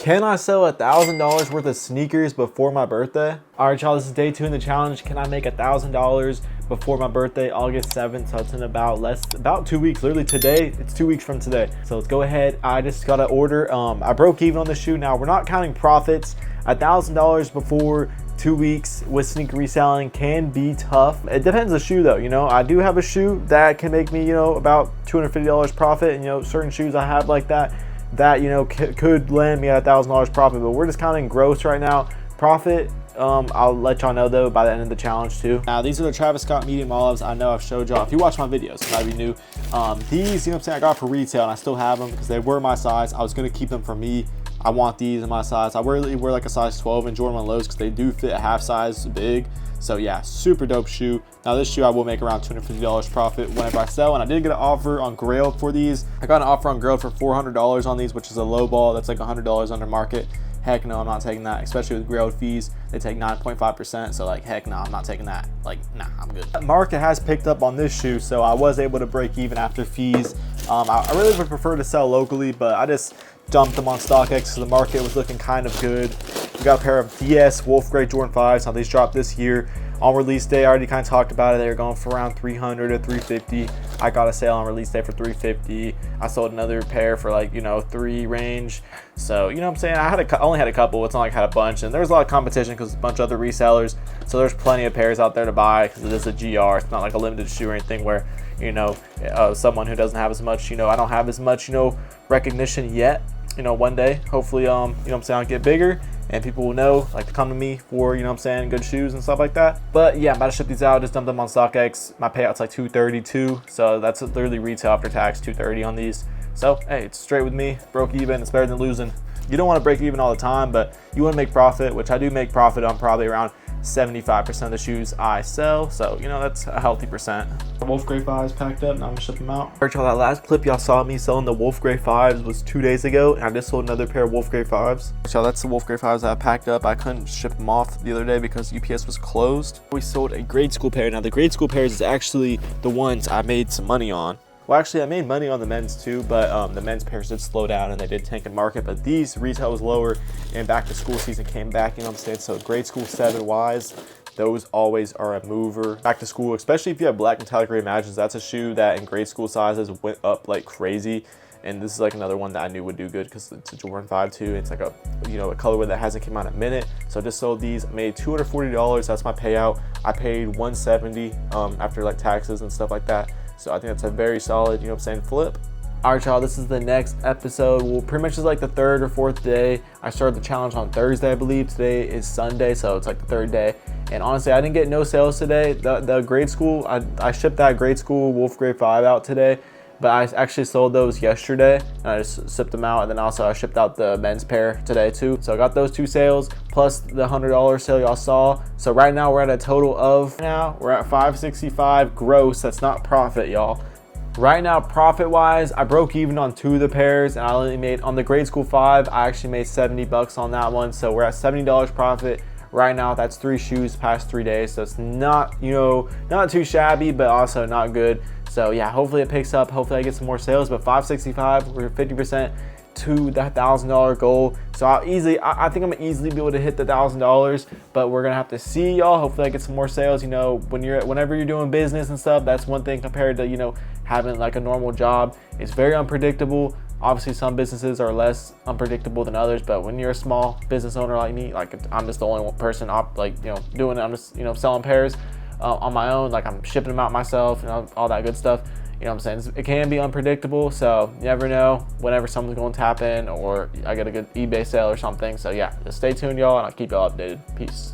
Can I sell $1,000 worth of sneakers before my birthday? All right, y'all, this is day 2 in the challenge. Can I make $1,000 before my birthday, August 7th? So it's in about 2 weeks. Literally today, it's 2 weeks from today. So let's go ahead. I just got an order. I broke even on the shoe. Now we're not counting profits. $1,000 before 2 weeks with sneaker reselling can be tough. It depends on the shoe though. You know, I do have a shoe that can make me, you know, about $250 profit, and you know, certain shoes I have like that you know could land me at $1,000 profit, but we're just counting gross right now. Profit, I'll let y'all know though by the end of the challenge too. Now these are the Travis Scott medium olives. I know I've showed y'all if you watch my videos, it might be new. These, you know what I'm saying, I got for retail and I still have them because they were my size. I was gonna keep them for me. I want these in my size. I really wear like a size 12 in Jordan 1 lows because they do fit a half size big. So yeah, super dope shoe. Now this shoe I will make around $250 profit whenever I sell, and I did get an offer on Grail for these. I got an offer on Grail for $400 on these, which is a low ball. That's like $100 under market. Heck no, I'm not taking that, especially with Grail fees. They take 9.5%, so like heck no, I'm not taking that. Like nah, I'm good. Market has picked up on this shoe, so I was able to break even after fees. I really would prefer to sell locally, but I just dumped them on StockX because the market was looking kind of good. We got a pair of DS Wolf Gray Jordan 5s. Now these dropped this year on release day. I already kind of talked about it. They were going for around 300 to 350. I got a sale on release day for 350. I sold another pair for like, you know, 3 range. So you know what I'm saying, I only had a couple. It's not like I had a bunch, and there's a lot of competition because a bunch of other resellers, so there's plenty of pairs out there to buy because it is a GR. It's not like a limited shoe or anything where, you know, someone who doesn't have as much, you know, I don't have as much, you know, recognition yet. You know, one day hopefully you know what I'm saying, I'll get bigger and people will know, like, to come to me for, you know what I'm saying, good shoes and stuff like that. But yeah, I'm about to ship these out. Just dumped them on StockX. My payout's like $232, so that's literally retail after tax, $230 on these. So hey, it's straight with me. Broke even. It's better than losing. You don't want to break even all the time, but you want to make profit, which I do make profit on probably around 75% of the shoes I sell. So, you know, that's a healthy percent. Wolf Gray 5s packed up. Now I'm gonna ship them out. Alright, y'all, that last clip y'all saw me selling the Wolf Gray 5s was 2 days ago, and I just sold another pair of Wolf Gray 5s. So that's the Wolf Gray 5s that I packed up. I couldn't ship them off the other day because UPS was closed. We sold a grade school pair. Now the grade school pairs is actually the ones I made some money on. Well, actually, I made money on the men's too, but the men's pairs did slow down and they did tank in market. But these retail was lower, and back to school season came back, you know what I'm saying? So grade school 7Ys, those always are a mover. Back to school, especially if you have black metallic reimagines, that's a shoe that in grade school sizes went up like crazy. And this is like another one that I knew would do good because it's a Jordan 5 too. It's like a, you know, a colorway that hasn't come out in a minute. So I just sold these, made $240. That's my payout. I paid $170 after like taxes and stuff like that. So I think that's a very solid, you know what I'm saying, flip. All right, y'all, this is the next episode. Well, pretty much is like the 3rd or 4th day. I started the challenge on Thursday, I believe. Today is Sunday, so it's like the 3rd day. And honestly, I didn't get no sales today. The grade school, I shipped that grade school Wolf Gray 5 out today, but I actually sold those yesterday, and I just shipped them out. And then also I shipped out the men's pair today too. So I got those 2 sales plus the $100 sale y'all saw. So right now we're at a total of, now we're at $565 gross. That's not profit, y'all. Right now, profit wise, I broke even on 2 of the pairs, and I only made on the grade school 5, I actually made $70 on that one. So we're at $70 profit right now. That's 3 shoes past 3 days. So it's not, you know, not too shabby, but also not good. So yeah, hopefully it picks up. Hopefully I get some more sales, but 565, we're 50% to that $1,000 goal. So I think I'm gonna easily be able to hit the $1,000, but we're gonna have to see, y'all. Hopefully I get some more sales. You know, whenever you're doing business and stuff, that's one thing compared to, you know, having like a normal job. It's very unpredictable. Obviously some businesses are less unpredictable than others, but when you're a small business owner like me, like I'm just the only one person like, you know, doing it. I'm just, you know, selling pairs on my own. Like I'm shipping them out myself, you know, all that good stuff. You know what I'm saying? It can be unpredictable, so you never know whenever something's going to tap in or I get a good eBay sale or something. So yeah, just stay tuned, y'all, and I'll keep y'all updated. Peace.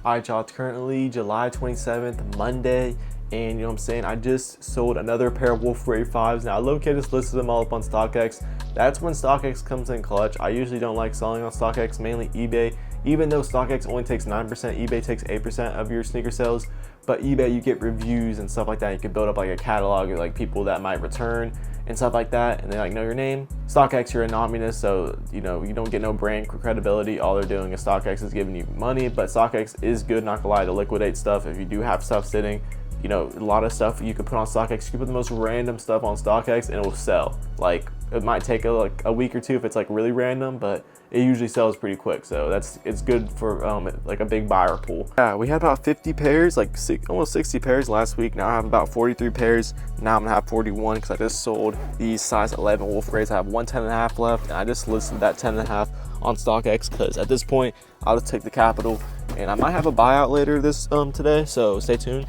All right, y'all, it's currently July 27th, Monday, and you know what I'm saying, I just sold another pair of Wolf Gray 5s. Now, I located, just listed them all up on StockX. That's when StockX comes in clutch. I usually don't like selling on StockX, mainly eBay. Even though StockX only takes 9%, eBay takes 8% of your sneaker sales. But eBay, you get reviews and stuff like that. You can build up like a catalog of like people that might return and stuff like that, and they like know your name. StockX, you're anonymous, so you know you don't get no brand credibility. All they're doing is StockX is giving you money, but StockX is good, not gonna lie, to liquidate stuff. If you do have stuff sitting, you know, a lot of stuff you can put on StockX. You can put the most random stuff on StockX and it will sell. Like It might take like a week or two if it's like really random, but it usually sells pretty quick. So it's good for like a big buyer pool. Yeah, we had about 50 pairs, like almost 60 pairs last week. Now I have about 43 pairs. Now I'm gonna have 41 because I just sold these size 11 wolf grays. I have one 10.5 left, and I just listed that 10.5 on StockX because at this point I'll just take the capital, and I might have a buyout later this today, so stay tuned.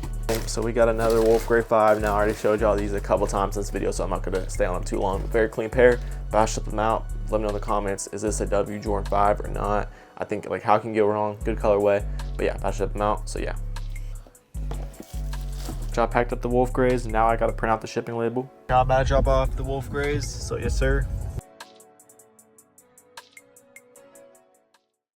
So we got another wolf gray 5. Now I already showed y'all these a couple times in this video, so I'm not gonna stay on them too long. Very clean pair. But I ship them out. Let me know in the comments, is this a W Jordan 5 or not? I think, like, how can you go wrong? Good colorway. But yeah, I ship them out. So yeah. I packed up the wolf grays, and now I gotta print out the shipping label. I'm about to drop off the wolf grays. So yes sir.